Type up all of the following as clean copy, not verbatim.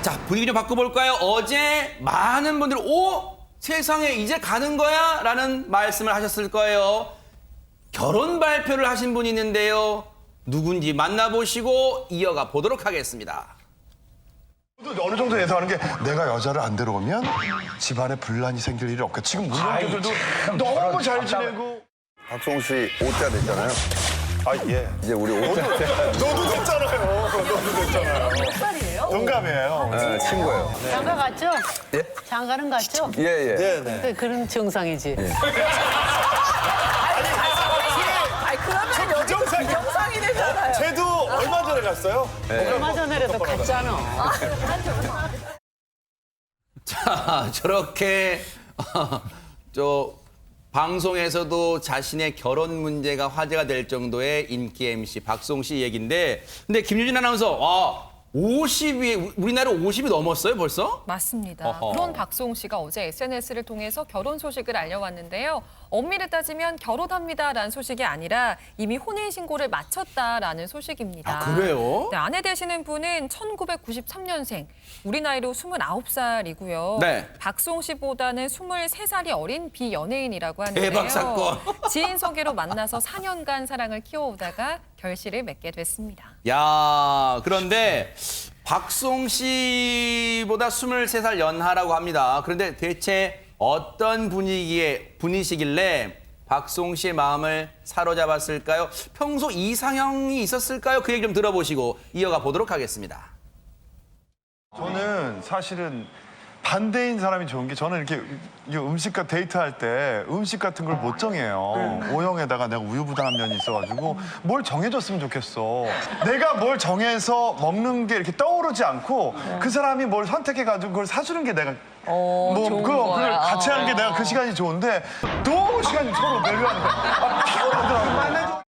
자, 분위기 좀 바꿔볼까요? 어제 많은 분들이 세상에 이제 가는 거야? 라는 말씀을 하셨을 거예요. 결혼 발표를 하신 분이 있는데요. 누군지 만나보시고 이어가 보도록 하겠습니다. 어느 정도 예상하는 게 내가 여자를 안 데려오면 집안에 분란이 생길 일이 없겠다. 지금 문영들도 너무 잘 지내고. 박송 씨 5자 됐잖아요. 아 예. 이제 우리 5자. 너도 됐잖아요. 너도 됐잖아요. 몇 살이에요? 동갑이에요. 네, 친구예요. 장가 갔죠? 예? 장가는 갔죠? 예, 예. 네네. 그런 정상이지. 정상이 되잖아요. 쟤도 얼마 전에 갔어요? 얼마 전에라도 갔잖아. 자, 저렇게 방송에서도 자신의 결혼 문제가 화제가 될 정도의 인기 MC 박송 씨 얘기인데, 근데 김유진 아나운서, 50이 우리나라 50이 넘었어요 벌써? 맞습니다. 어허. 그런 박송 씨가 어제 SNS를 통해서 결혼 소식을 알려왔는데요. 엄밀히 따지면 결혼합니다라는 소식이 아니라 이미 혼인신고를 마쳤다라는 소식입니다. 아, 그래요? 네, 아내 되시는 분은 1993년생, 우리 나이로 29살이고요. 네. 박송 씨보다는 23살이 어린 비연예인이라고 하는데요. 대박 사건. 지인 소개로 만나서 4년간 사랑을 키워오다가 결실을 맺게 됐습니다. 야, 그런데 박송 씨보다 23살 연하라고 합니다. 그런데 대체 어떤 분이시길래 박송 씨의 마음을 사로잡았을까요? 평소 이상형이 있었을까요? 그 얘기 좀 들어보시고 이어가 보도록 하겠습니다. 저는 사실은 반대인 사람이 좋은 게, 저는 이렇게 음식과 데이트할 때 음식 같은 걸 못 정해요. O형에다가 내가 우유부단한 면이 있어가지고 뭘 정해줬으면 좋겠어. 내가 뭘 정해서 먹는 게 이렇게 떠오르지 않고 그 사람이 뭘 선택해가지고 그걸 사주는 게 내가 그걸 같이 하는 게 내가 그 시간이 좋은데 너무 시간이 서로 내려가는데 피곤하더라고.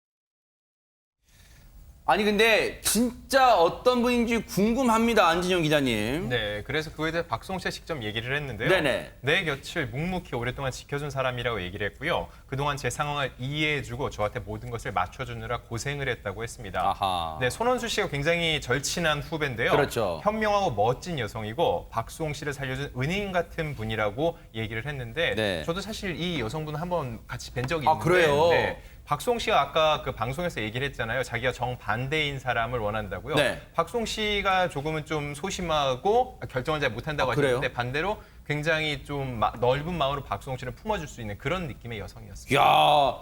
아니 근데 진짜 어떤 분인지 궁금합니다, 안진영 기자님. 네, 그래서 그거에 대해 박송 씨가 직접 얘기를 했는데요. 네네. 내 곁을 묵묵히 오랫동안 지켜준 사람이라고 얘기를 했고요. 그동안 제 상황을 이해해주고 저한테 모든 것을 맞춰주느라 고생을 했다고 했습니다. 아하. 네, 손원수 씨가 굉장히 절친한 후배인데요. 그렇죠. 현명하고 멋진 여성이고 박송 씨를 살려준 은인 같은 분이라고 얘기를 했는데 네. 저도 사실 이 여성분을 한번 같이 뵌 적이 아, 있는데 그래요? 네, 박송 씨가 아까 그 방송에서 얘기를 했잖아요. 자기가 정반대인 사람을 원한다고요. 네. 박송 씨가 조금은 좀 소심하고 결정을 잘 못한다고 그래요? 하셨는데 반대로 굉장히 좀 넓은 마음으로 박송 씨를 품어줄 수 있는 그런 느낌의 여성이었습니다. 야,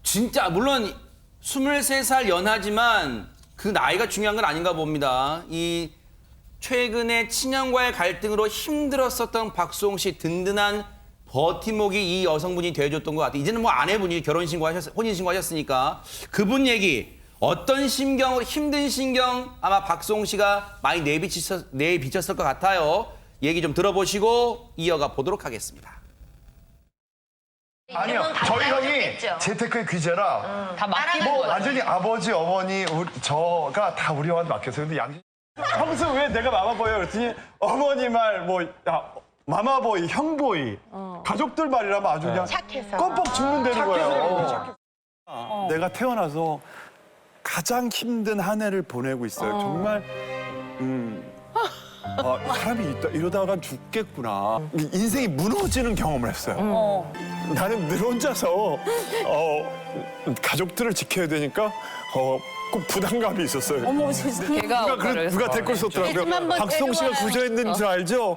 진짜 물론 23살 연하지만 그 나이가 중요한 건 아닌가 봅니다. 이 최근에 친형과의 갈등으로 힘들었었던 박송 씨 든든한 버팀목이 이 여성분이 되어줬던 것 같아요. 이제는 뭐 아내분이 혼인신고하셨으니까 그분 얘기, 어떤 심경으로, 힘든 심경 아마 박송 씨가 많이 내비쳤을 것 같아요. 얘기 좀 들어보시고 이어가 보도록 하겠습니다. 아니요, 저희 형이 재테크의 귀재라 다 맡기는 뭐 거야. 완전히 아버지, 어머니, 저가 다 우리 형한테 맡겼어요. 근데 양진 평소 왜 내가 마마보이야 그랬더니 어머니 말 뭐 마마보이, 형보이, 가족들 말이라면 아주 그냥 껌뻑 죽는다는 거예요. 내가 태어나서 가장 힘든 한 해를 보내고 있어요. 정말 사람이 이러다가 죽겠구나. 인생이 무너지는 경험을 했어요. 나는 늘 혼자서 가족들을 지켜야 되니까 꼭 부담감이 있었어요. 누가 댓글 썼더라고요. 박송 씨가 구조했는 줄 알죠?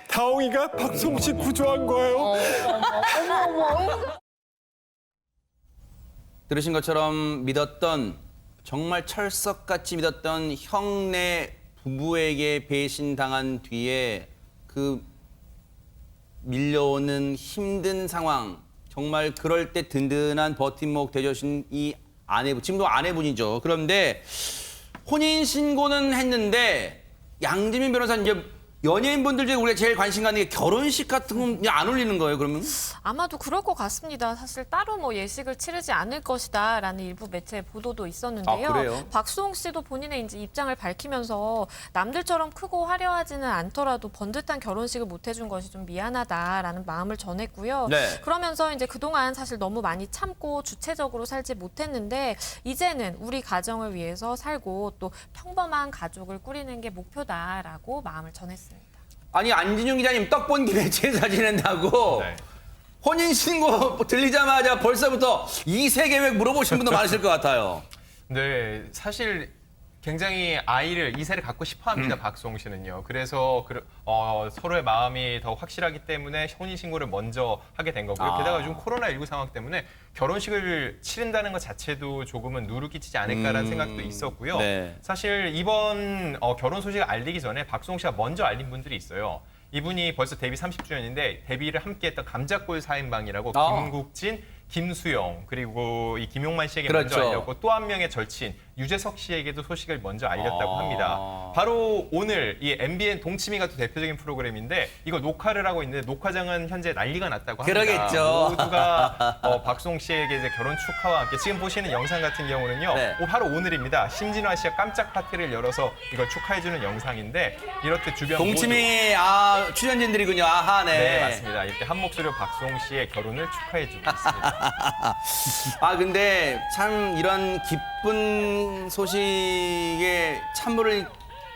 다홍이가 박송 씨 구조한 거예요. 들으신 것처럼 믿었던, 정말 철석같이 믿었던 형네 부부에게 배신당한 뒤에 그 밀려오는 힘든 상황, 정말 그럴 때 든든한 버팀목 되주신 이 아내분, 지금도 아내분이죠. 그런데 혼인신고는 했는데 양지민 변호사님, 이제 연예인분들 중에 우리가 제일 관심 가는 게 결혼식 같은 건 그냥 안 올리는 거예요, 그러면? 아마도 그럴 것 같습니다. 사실 따로 뭐 예식을 치르지 않을 것이다라는 일부 매체 보도도 있었는데요. 아, 그래요? 박수홍 씨도 본인의 이제 입장을 밝히면서 남들처럼 크고 화려하지는 않더라도 번듯한 결혼식을 못 해준 것이 좀 미안하다라는 마음을 전했고요. 네. 그러면서 이제 그동안 사실 너무 많이 참고 주체적으로 살지 못했는데 이제는 우리 가정을 위해서 살고 또 평범한 가족을 꾸리는 게 목표다라고 마음을 전했습니다. 아니, 안진용 기자님 떡 본 김에 제사 지낸다고 네. 혼인신고 들리자마자 벌써부터 2세 계획 물어보신 분도 많으실 것 같아요. 네, 사실 굉장히 아이를 2세를 갖고 싶어합니다. 박수홍 씨는요. 그래서 서로의 마음이 더 확실하기 때문에 혼인신고를 먼저 하게 된 거고요. 게다가 요즘 코로나19 상황 때문에 결혼식을 치른다는 것 자체도 조금은 누루 끼치지 않을까라는 생각도 있었고요. 네. 사실 이번 결혼 소식을 알리기 전에 박수홍 씨가 먼저 알린 분들이 있어요. 이분이 벌써 데뷔 30주년인데 데뷔를 함께했던 감자골 4인방이라고 김국진, 김수영 그리고 이 김용만 씨에게 그렇죠. 먼저 알렸고 또 한 명의 절친 유재석 씨에게도 소식을 먼저 알렸다고 합니다. 바로 오늘 이 MBN 동치미가 또 대표적인 프로그램인데 이거 녹화를 하고 있는데 녹화장은 현재 난리가 났다고 합니다. 그러겠죠. 모두가 박수홍 씨에게 이제 결혼 축하와 함께 지금 보시는 영상 같은 경우는요. 네. 바로 오늘입니다. 신진화 씨가 깜짝 파티를 열어서 이걸 축하해주는 영상인데 이렇듯 주변 동치미 출연진들이군요. 아하, 네. 네, 맞습니다. 이렇게 한 목소리로 박수홍 씨의 결혼을 축하해주고 있습니다. 아, 근데 참 이런 기쁜 소식에 찬물을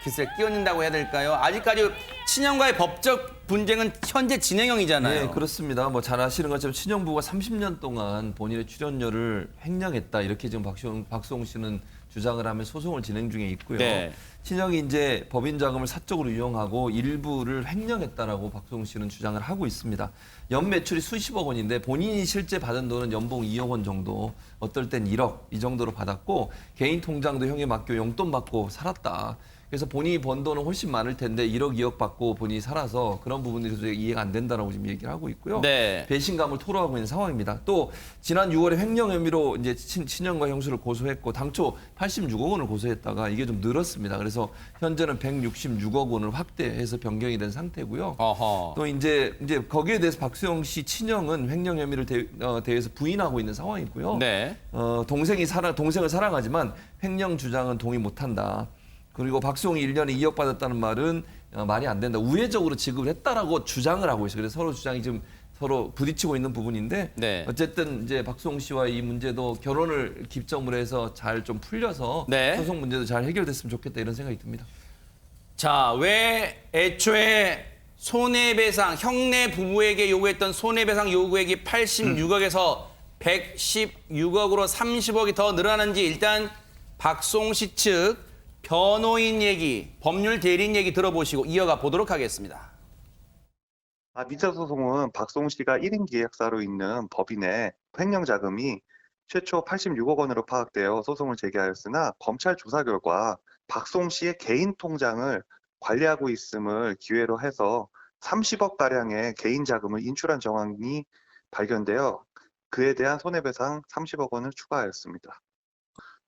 글쎄 끼얹는다고 해야 될까요? 아직까지 친형과의 법적 분쟁은 현재 진행형이잖아요. 네, 그렇습니다. 뭐 잘 아시는 것처럼 친형부가 30년 동안 본인의 출연료를 횡령했다. 이렇게 지금 박수홍 씨는 주장을 하며 소송을 진행 중에 있고요. 네. 친형이 이제 법인 자금을 사적으로 이용하고 일부를 횡령했다라고 박수홍 씨는 주장을 하고 있습니다. 연 매출이 수십억 원인데 본인이 실제 받은 돈은 연봉 2억 원 정도, 어떨 땐 1억 이 정도로 받았고 개인 통장도 형에 맡겨 용돈 받고 살았다. 그래서 본인이 번 돈은 훨씬 많을 텐데 1억, 2억 받고 본인이 살아서 그런 부분들이 도저히 이해가 안 된다라고 지금 얘기를 하고 있고요. 네. 배신감을 토로하고 있는 상황입니다. 또 지난 6월에 횡령 혐의로 이제 친형과 형수를 고소했고 당초 86억 원을 고소했다가 이게 좀 늘었습니다. 그래서 현재는 166억 원을 확대해서 변경이 된 상태고요. 어허. 또 이제 거기에 대해서 박수영 씨 친형은 횡령 혐의를 대해서 부인하고 있는 상황이고요. 네. 동생을 사랑하지만 횡령 주장은 동의 못한다. 그리고 박수홍이 1년에 2억 받았다는 말은 말이 안 된다. 우회적으로 지급을 했다라고 주장을 하고 있어요. 그래서 서로 주장이 지금 서로 부딪히고 있는 부분인데 네. 어쨌든 이제 박수홍 씨와 이 문제도 결혼을 기점으로 해서 잘 좀 풀려서 네. 소송 문제도 잘 해결됐으면 좋겠다 이런 생각이 듭니다. 자, 왜 애초에 손해배상, 형네 부부에게 요구했던 손해배상 요구액이 86억에서 116억으로 30억이 더 늘어나는지 일단 박수홍 씨 측 변호인 얘기, 법률 대리인 얘기 들어보시고 이어가 보도록 하겠습니다. 민사소송은 박수홍 씨가 1인 계약사로 있는 법인의 횡령 자금이 최초 86억 원으로 파악되어 소송을 제기하였으나 검찰 조사 결과 박수홍 씨의 개인 통장을 관리하고 있음을 기회로 해서 30억 가량의 개인 자금을 인출한 정황이 발견되어 그에 대한 손해배상 30억 원을 추가하였습니다.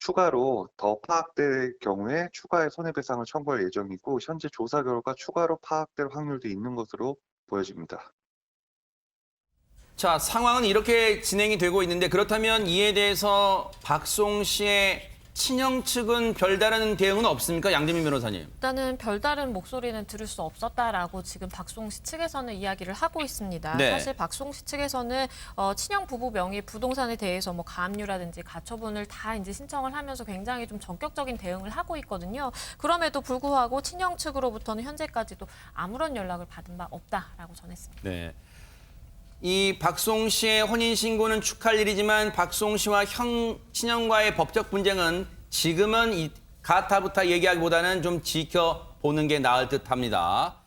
추가로 더 파악될 경우에 추가의 손해배상을 청구할 예정이고 현재 조사 결과 추가로 파악될 확률도 있는 것으로 보여집니다. 자, 상황은 이렇게 진행이 되고 있는데 그렇다면 이에 대해서 박수홍 씨의 친형 측은 별다른 대응은 없습니까? 양재민 변호사님. 일단은 별다른 목소리는 들을 수 없었다라고 지금 박수홍 씨 측에서는 이야기를 하고 있습니다. 네. 사실 박수홍 씨 측에서는 친형 부부 명의 부동산에 대해서 뭐 가압류라든지 가처분을 다 이제 신청을 하면서 굉장히 좀 전격적인 대응을 하고 있거든요. 그럼에도 불구하고 친형 측으로부터는 현재까지도 아무런 연락을 받은 바 없다라고 전했습니다. 네. 이 박수홍 씨의 혼인 신고는 축하할 일이지만 박수홍 씨와 친형과의 법적 분쟁은 지금은 가타부타 얘기하기보다는 좀 지켜보는 게 나을 듯합니다.